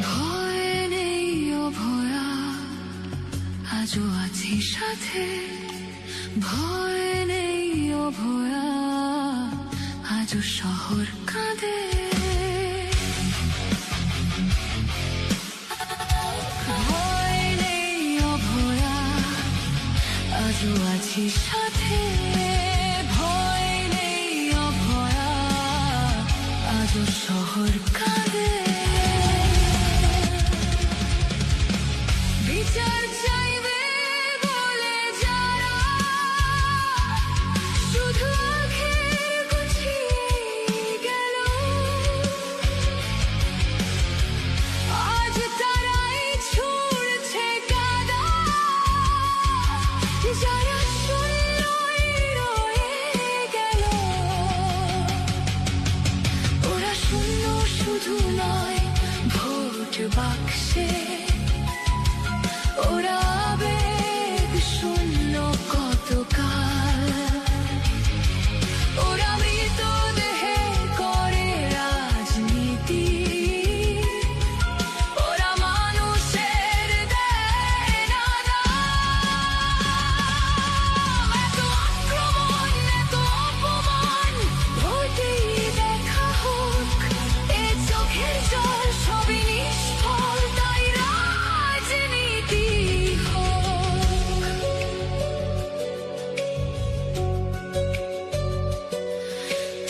ভয় নেই অভয়া, আজও আছি সাথে। ভয় নেই অভয়া, আজও শহর কাঁদে। ভয় নেই অভয়া, আজও আছি সাথে। ভয় নেই অভয়া, আজও শহর কাঁদে। বিচার চাইবে বলে যারা শুধু আখের গুছিয়ে গেল, আজ তারাই ছুড়ছে কাদা। যারা শূন্যই রয়ে গেল, ওরা শূন্য শুধু নয় ভোট বাক্সে, ওরা আবেগ শূন্য কতকাল। ওরা মৃতদেহে করে রাজনীতি, ওরা মানুষের দেয় না দাম। এত আক্রমণ, এত অপমান, ভোটেই দেখা হোক। এ চোখের জল সবই নিষ্ফল, তাই রাজনীতি হোক।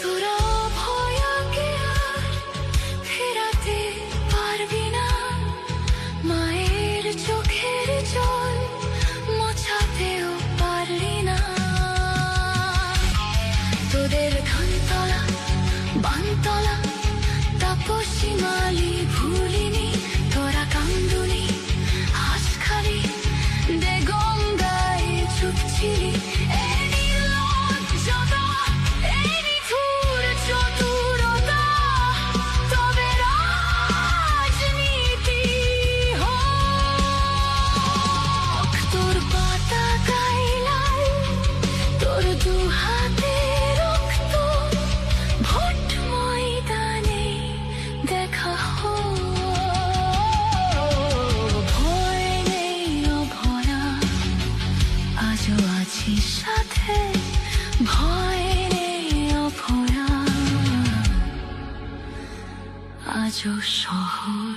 তোরা অভয়াকে আর ফেরাতে পারবি না, মায়ের চোখের জল মোছাতেও পারলি না। তোদের ধানতলা, বানতলা, তাপসী মালি ভুলিনি। তোরা কান্দুনি, হাঁসখালি, দেগঙ্গায় চুপ ছিলি। এই নির্লজ্জতা, এই নিঠুর চতুরতা, তবে রাজনীতি হোক। তোর পতাকায় লাল, তোর দু হাতে রক্ত, ভোট ময়দানে দেখা হোক। ভয় নেই অভয়া, আজও আছি সাথে। ভয় নেই অভয়া, আজও শহর